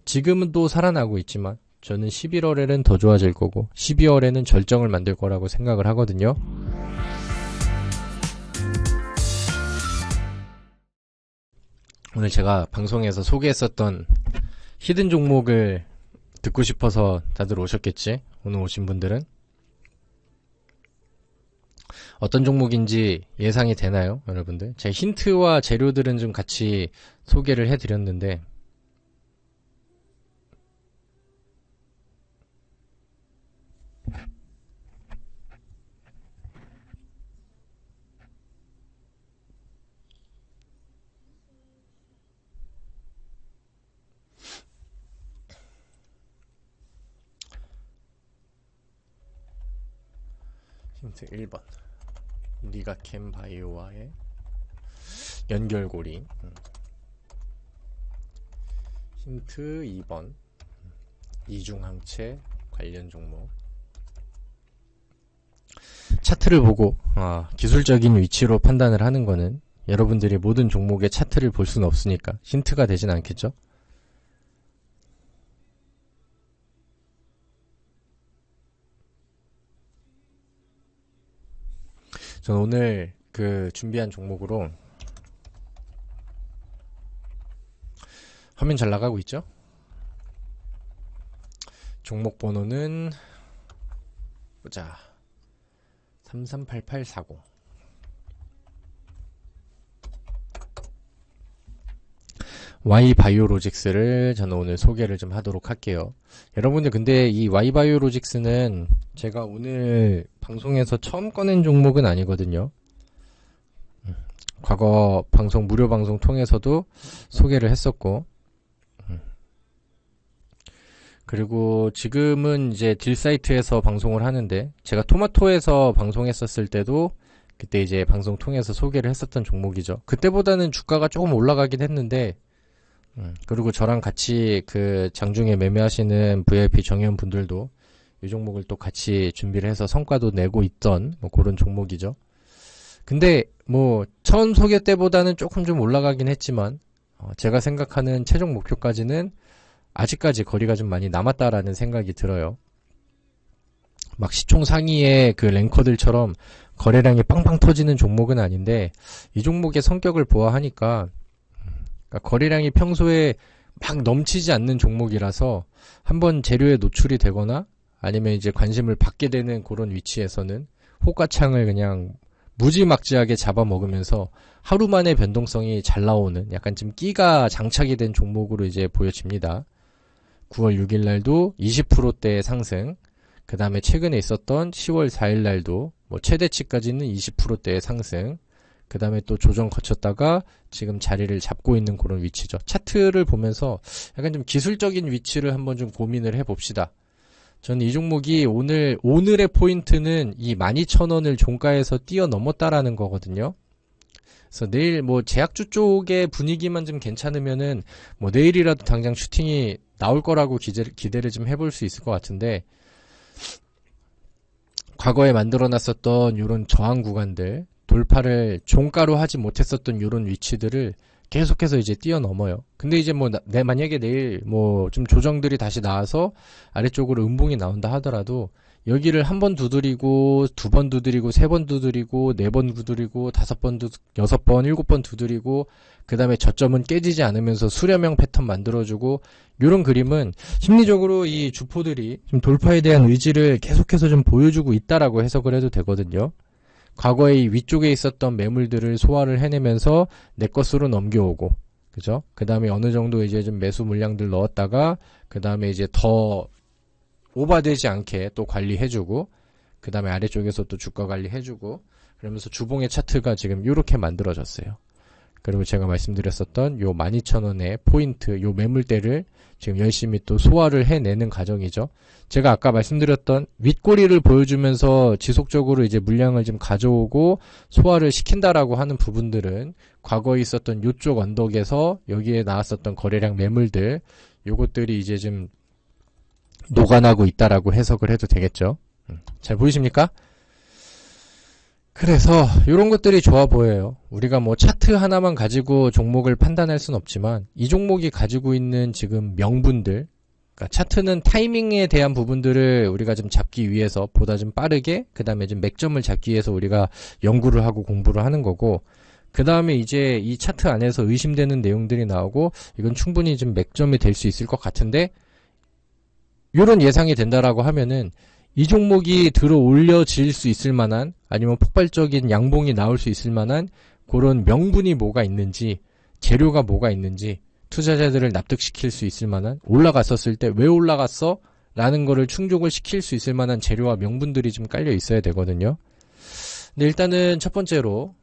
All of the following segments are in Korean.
지금은 또 살아나고 있지만 저는 11월에는 더 좋아질 거고 12월에는 절정을 만들 거라고 생각을 하거든요. 오늘 제가 방송에서 소개했었던 히든 종목을 듣고 싶어서 다들 오셨겠지? 오늘 오신 분들은 어떤 종목인지 예상이 되나요, 여러분들? 제 힌트와 재료들은 좀 같이 소개를 해드렸는데 힌트 1번 리가캠 바이오와의 연결고리. 힌트 2번 이중항체 관련 종목. 차트를 보고 기술적인 위치로 판단을 하는 거는 여러분들이 모든 종목의 차트를 볼 수는 없으니까 힌트가 되진 않겠죠? 저는 오늘 준비한 종목으로 화면 잘 나가고 있죠? 종목 번호는 보자. 338840. Y바이오로직스를 저는 오늘 소개를 좀 하도록 할게요. 여러분들 근데 이 Y바이오로직스는 제가 오늘 방송에서 처음 꺼낸 종목은 아니거든요. 과거 방송 무료 방송 통해서도 소개를 했었고 그리고 지금은 이제 딜사이트에서 방송을 하는데 제가 토마토에서 방송했었을 때도 그때 이제 방송 통해서 소개를 했었던 종목이죠. 그때보다는 주가가 조금 올라가긴 했는데 그리고 저랑 같이 장중에 매매하시는 VIP 정회원분들도 이 종목을 또 같이 준비를 해서 성과도 내고 있던 그런 종목이죠. 근데 처음 소개 때보다는 조금 좀 올라가긴 했지만 제가 생각하는 최종 목표까지는 아직까지 거리가 좀 많이 남았다라는 생각이 들어요. 막 시총 상위의 랭커들처럼 거래량이 빵빵 터지는 종목은 아닌데 이 종목의 성격을 보아하니까 거래량이 평소에 막 넘치지 않는 종목이라서 한번 재료에 노출이 되거나 아니면 이제 관심을 받게 되는 그런 위치에서는 호가창을 그냥 무지막지하게 잡아먹으면서 하루 만에 변동성이 잘 나오는 약간 좀 끼가 장착이 된 종목으로 이제 보여집니다. 9월 6일 날도 20%대의 상승, 그 다음에 최근에 있었던 10월 4일 날도 최대치까지는 20%대의 상승, 그 다음에 또 조정 거쳤다가 지금 자리를 잡고 있는 그런 위치죠. 차트를 보면서 약간 좀 기술적인 위치를 한번 좀 고민을 해봅시다. 저는 이 종목이 오늘의 포인트는 이 12,000원을 종가에서 뛰어넘었다라는 거거든요. 그래서 내일 제약주 쪽의 분위기만 좀 괜찮으면은 내일이라도 당장 슈팅이 나올 거라고 기대를 좀 해볼 수 있을 것 같은데 과거에 만들어놨었던 이런 저항 구간들 돌파를 종가로 하지 못했었던 이런 위치들을 계속해서 이제 뛰어넘어요. 근데 이제 만약에 내일 좀 조정들이 다시 나와서 아래쪽으로 음봉이 나온다 하더라도 여기를 한 번 두드리고 두 번 두드리고 세 번 두드리고 네 번 두드리고 다섯 번 여섯 번 일곱 번 두드리고 그 다음에 저점은 깨지지 않으면서 수렴형 패턴 만들어주고 이런 그림은 심리적으로 이 주포들이 좀 돌파에 대한 의지를 계속해서 좀 보여주고 있다라고 해석을 해도 되거든요. 과거에 이 위쪽에 있었던 매물들을 소화를 해내면서 내 것으로 넘겨오고, 그죠? 그 다음에 어느 정도 이제 좀 매수 물량들 넣었다가, 그 다음에 이제 더 오버되지 않게 또 관리해주고, 그 다음에 아래쪽에서 또 주가 관리해주고, 그러면서 주봉의 차트가 지금 이렇게 만들어졌어요. 그리고 제가 말씀드렸었던 요 12,000원의 포인트, 요 매물대를 지금 열심히 또 소화를 해내는 과정이죠. 제가 아까 말씀드렸던 윗꼬리를 보여주면서 지속적으로 이제 물량을 좀 가져오고 소화를 시킨다라고 하는 부분들은 과거에 있었던 요쪽 언덕에서 여기에 나왔었던 거래량 매물들, 요것들이 이제 좀 녹아나고 있다라고 해석을 해도 되겠죠. 잘 보이십니까? 그래서 이런 것들이 좋아 보여요. 우리가 뭐 차트 하나만 가지고 종목을 판단할 순 없지만 이 종목이 가지고 있는 지금 명분들, 그러니까 차트는 타이밍에 대한 부분들을 우리가 좀 잡기 위해서 보다 좀 빠르게, 그 다음에 좀 맥점을 잡기 위해서 우리가 연구를 하고 공부를 하는 거고, 그 다음에 이제 이 차트 안에서 의심되는 내용들이 나오고 이건 충분히 좀 맥점이 될 수 있을 것 같은데, 이런 예상이 된다라고 하면은 이 종목이 들어 올려질 수 있을 만한, 아니면 폭발적인 양봉이 나올 수 있을 만한 그런 명분이 뭐가 있는지, 재료가 뭐가 있는지, 투자자들을 납득시킬 수 있을 만한, 올라갔었을 때 왜 올라갔어? 라는 거를 충족을 시킬 수 있을 만한 재료와 명분들이 좀 깔려 있어야 되거든요. 근데 일단은 첫 번째로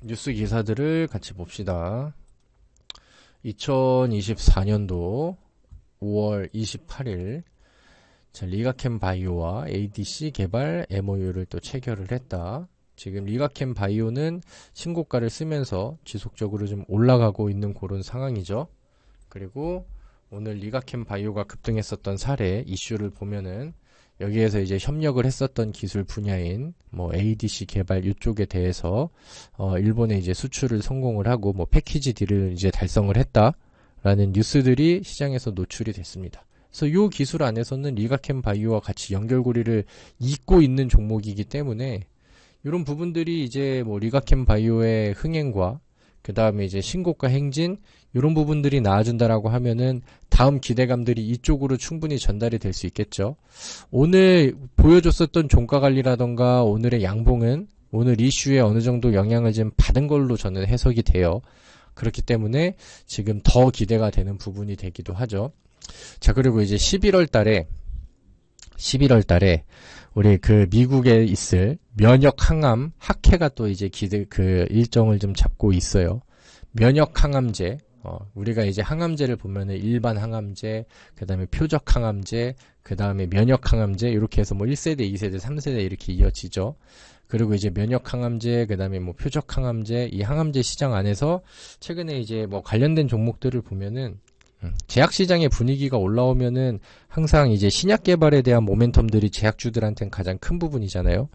뉴스 기사들을 같이 봅시다. 2024년도 5월 28일 리가캠 바이오와 ADC 개발 MOU를 또 체결을 했다. 지금 리가캠 바이오는 신고가를 쓰면서 지속적으로 좀 올라가고 있는 그런 상황이죠. 그리고 오늘 리가캠 바이오가 급등했었던 사례 이슈를 보면은 여기에서 이제 협력을 했었던 기술 분야인 뭐 ADC 개발 이쪽에 대해서 일본에 이제 수출을 성공을 하고 뭐 패키지 딜을 이제 달성을 했다라는 뉴스들이 시장에서 노출이 됐습니다. 그래서 이 기술 안에서는 리가캠 바이오와 같이 연결고리를 잇고 있는 종목이기 때문에 이런 부분들이 이제 뭐 리가캠 바이오의 흥행과 그 다음에 이제 신고가 행진 이런 부분들이 나아진다라고 하면은 다음 기대감들이 이쪽으로 충분히 전달이 될 수 있겠죠. 오늘 보여줬었던 종가 관리라던가 오늘의 양봉은 오늘 이슈에 어느 정도 영향을 좀 받은 걸로 저는 해석이 돼요. 그렇기 때문에 지금 더 기대가 되는 부분이 되기도 하죠. 자, 그리고 이제 11월 달에 우리 그 미국에 있을 면역 항암 학회가 또 이제 일정을 좀 잡고 있어요. 면역 항암제, 우리가 이제 항암제를 보면은 일반 항암제, 그 다음에 표적 항암제, 그 다음에 면역 항암제, 이렇게 해서 뭐 1세대, 2세대, 3세대 이렇게 이어지죠. 그리고 이제 면역 항암제, 그 다음에 뭐 표적 항암제, 이 항암제 시장 안에서 최근에 이제 뭐 관련된 종목들을 보면은 제약 시장의 분위기가 올라오면은 항상 이제 신약 개발에 대한 모멘텀들이 제약주들한테는 가장 큰 부분이잖아요.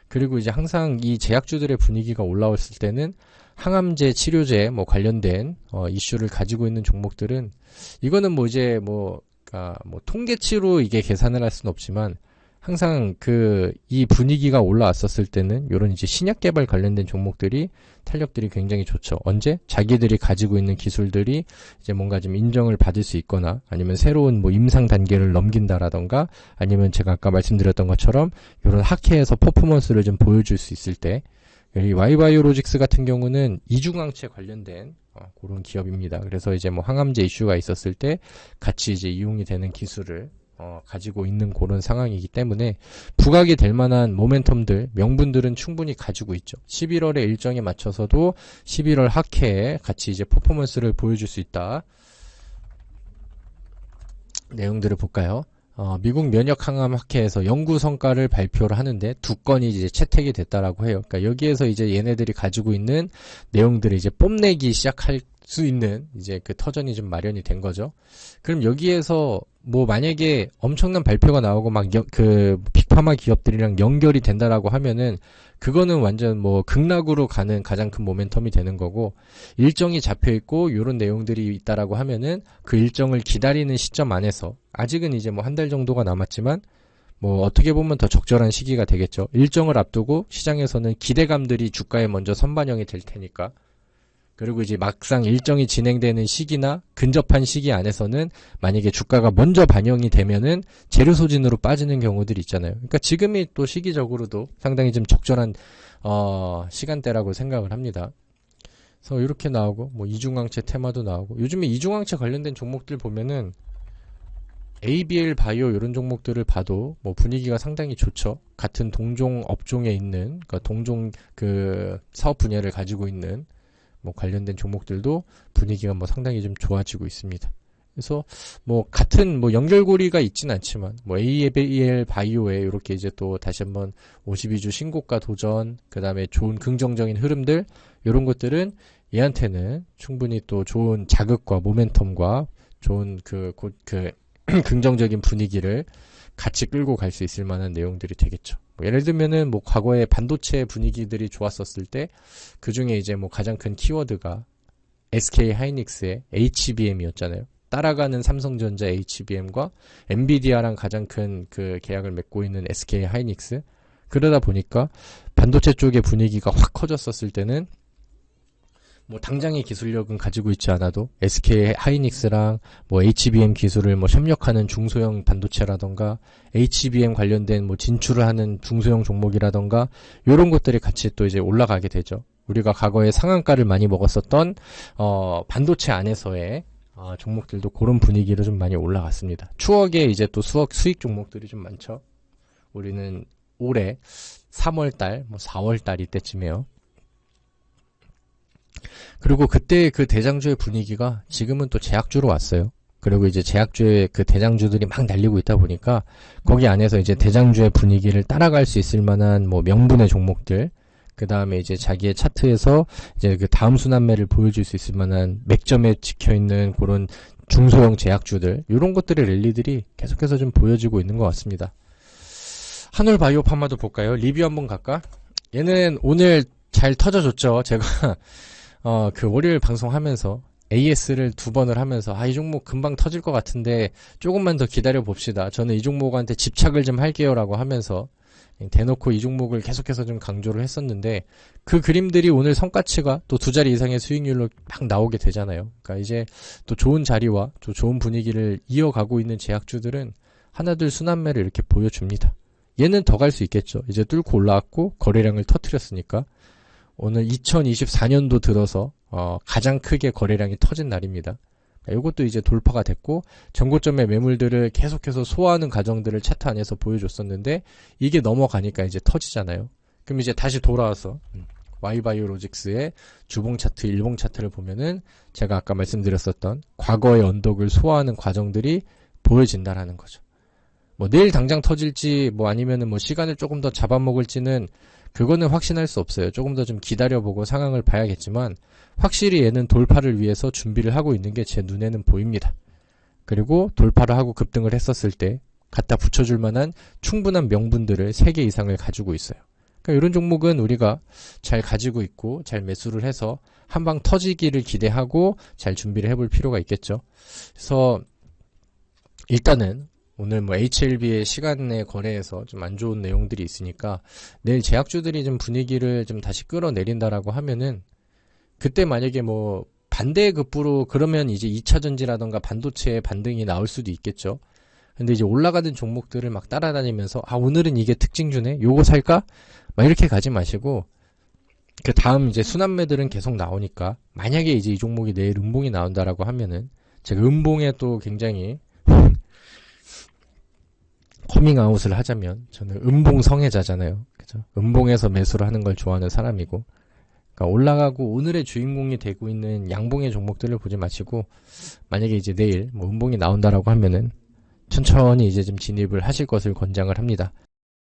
그리고 이제 항상 이 제약주들의 분위기가 올라왔을 때는 항암제, 치료제 뭐 관련된 이슈를 가지고 있는 종목들은 이거는 뭐 이제 뭐 통계치로 이게 계산을 할 수는 없지만 항상 이 분위기가 올라왔었을 때는 이런 이제 신약 개발 관련된 종목들이 탄력들이 굉장히 좋죠. 언제? 자기들이 가지고 있는 기술들이 이제 뭔가 좀 인정을 받을 수 있거나 아니면 새로운 뭐 임상 단계를 넘긴다라던가 아니면 제가 아까 말씀드렸던 것처럼 이런 학회에서 퍼포먼스를 좀 보여줄 수 있을 때, 이 Y바이오로직스 같은 경우는 이중항체 관련된 그런 기업입니다. 그래서 이제 뭐 항암제 이슈가 있었을 때 같이 이제 이용이 되는 기술을 가지고 있는 그런 상황이기 때문에 부각이 될 만한 모멘텀들, 명분들은 충분히 가지고 있죠. 11월의 일정에 맞춰서도 11월 학회에 같이 이제 퍼포먼스를 보여줄 수 있다. 내용들을 볼까요? 미국 면역 항암 학회에서 연구 성과를 발표를 하는데 2건이 이제 채택이 됐다라고 해요. 그러니까 여기에서 이제 얘네들이 가지고 있는 내용들을 이제 뽐내기 시작할 수 있는 이제 그 터전이 좀 마련이 된 거죠. 그럼 여기에서 뭐 만약에 엄청난 발표가 나오고 막 빅파마 기업들이랑 연결이 된다라고 하면은 그거는 완전 뭐 극락으로 가는 가장 큰 모멘텀이 되는 거고, 일정이 잡혀 있고 요런 내용들이 있다라고 하면은 그 일정을 기다리는 시점 안에서 아직은 이제 뭐 한 달 정도가 남았지만 뭐 어떻게 보면 더 적절한 시기가 되겠죠. 일정을 앞두고 시장에서는 기대감들이 주가에 먼저 선반영이 될 테니까. 그리고 이제 막상 일정이 진행되는 시기나 근접한 시기 안에서는 만약에 주가가 먼저 반영이 되면은 재료 소진으로 빠지는 경우들이 있잖아요. 그러니까 지금이 또 시기적으로도 상당히 좀 적절한 시간대라고 생각을 합니다. 그래서 이렇게 나오고 뭐 이중항체 테마도 나오고, 요즘에 이중항체 관련된 종목들 보면은 ABL 바이오 이런 종목들을 봐도 뭐 분위기가 상당히 좋죠. 같은 동종 업종에 있는, 그러니까 동종 사업 분야를 가지고 있는 뭐 관련된 종목들도 분위기가 뭐 상당히 좀 좋아지고 있습니다. 그래서 뭐 같은 뭐 연결고리가 있진 않지만 뭐 ABL 바이오에 이렇게 이제 또 다시 한번 52주 신고가 도전, 그다음에 좋은 긍정적인 흐름들, 이런 것들은 얘한테는 충분히 또 좋은 자극과 모멘텀과 좋은 그 긍정적인 분위기를 같이 끌고 갈 수 있을 만한 내용들이 되겠죠. 뭐 예를 들면은 뭐 과거에 반도체 분위기들이 좋았었을 때 그 중에 이제 뭐 가장 큰 키워드가 SK 하이닉스의 HBM이었잖아요. 따라가는 삼성전자 HBM과 엔비디아랑 가장 큰 그 계약을 맺고 있는 SK 하이닉스. 그러다 보니까 반도체 쪽의 분위기가 확 커졌었을 때는 뭐 당장의 기술력은 가지고 있지 않아도 SK 하이닉스랑 뭐 HBM 기술을 뭐 협력하는 중소형 반도체라던가 HBM 관련된 뭐 진출을 하는 중소형 종목이라던가 요런 것들이 같이 또 이제 올라가게 되죠. 우리가 과거에 상한가를 많이 먹었었던 반도체 안에서의 종목들도 그런 분위기로 좀 많이 올라갔습니다. 추억의 이제 또 수익 종목들이 좀 많죠. 우리는 올해 3월달, 뭐 4월달 이때쯤에요. 그리고 그때 그 대장주의 분위기가 지금은 또 제약주로 왔어요. 그리고 이제 제약주의 그 대장주들이 막 날리고 있다 보니까 거기 안에서 이제 대장주의 분위기를 따라갈 수 있을 만한 뭐 명분의 종목들, 그 다음에 이제 자기의 차트에서 이제 그 다음 순환매를 보여줄 수 있을 만한 맥점에 찍혀있는 그런 중소형 제약주들, 이런 것들의 랠리들이 계속해서 좀 보여지고 있는 것 같습니다. 한올바이오파마도 볼까요? 리뷰 한번 갈까? 얘는 오늘 잘 터져줬죠. 제가 그 월요일 방송하면서 AS를 2번을 하면서 이 종목 금방 터질 것 같은데 조금만 더 기다려 봅시다. 저는 이 종목한테 집착을 좀 할게요 라고 하면서 대놓고 이 종목을 계속해서 좀 강조를 했었는데 그 그림들이 오늘 성과치가 또 2자리 이상의 수익률로 막 나오게 되잖아요. 그러니까 이제 또 좋은 자리와 또 좋은 분위기를 이어가고 있는 제약주들은 하나둘 순환매를 이렇게 보여줍니다. 얘는 더 갈 수 있겠죠. 이제 뚫고 올라왔고 거래량을 터뜨렸으니까 오늘 2024년도 들어서 가장 크게 거래량이 터진 날입니다. 이것도 이제 돌파가 됐고 전고점의 매물들을 계속해서 소화하는 과정들을 차트 안에서 보여줬었는데 이게 넘어가니까 이제 터지잖아요. 그럼 이제 다시 돌아와서 Y바이오로직스의 주봉 차트, 일봉 차트를 보면은 제가 아까 말씀드렸었던 과거의 언덕을 소화하는 과정들이 보여진다라는 거죠. 뭐 내일 당장 터질지 뭐 아니면은 뭐 시간을 조금 더 잡아먹을지는 그거는 확신할 수 없어요. 조금 더 좀 기다려보고 상황을 봐야겠지만 확실히 얘는 돌파를 위해서 준비를 하고 있는 게 제 눈에는 보입니다. 그리고 돌파를 하고 급등을 했었을 때 갖다 붙여줄 만한 충분한 명분들을 3개 이상을 가지고 있어요. 그러니까 이런 종목은 우리가 잘 가지고 있고 잘 매수를 해서 한방 터지기를 기대하고 잘 준비를 해볼 필요가 있겠죠. 그래서 일단은 오늘 뭐 HLB의 시간내 거래에서 좀 안 좋은 내용들이 있으니까 내일 제약주들이 좀 분위기를 좀 다시 끌어내린다라고 하면은 그때 만약에 뭐 반대급부로 그러면 이제 2차전지라던가 반도체의 반등이 나올 수도 있겠죠. 근데 이제 올라가는 종목들을 막 따라다니면서 오늘은 이게 특징주네? 요거 살까? 막 이렇게 가지 마시고 그 다음 이제 순환매들은 계속 나오니까 만약에 이제 이 종목이 내일 음봉이 나온다라고 하면은 제가 음봉에 또 굉장히 커밍아웃을 하자면 저는 음봉 성애자잖아요. 그죠? 음봉에서 매수를 하는 걸 좋아하는 사람이고 그러니까 올라가고 오늘의 주인공이 되고 있는 양봉의 종목들을 보지 마시고 만약에 이제 내일 뭐 음봉이 나온다라고 하면은 천천히 이제 좀 진입을 하실 것을 권장을 합니다.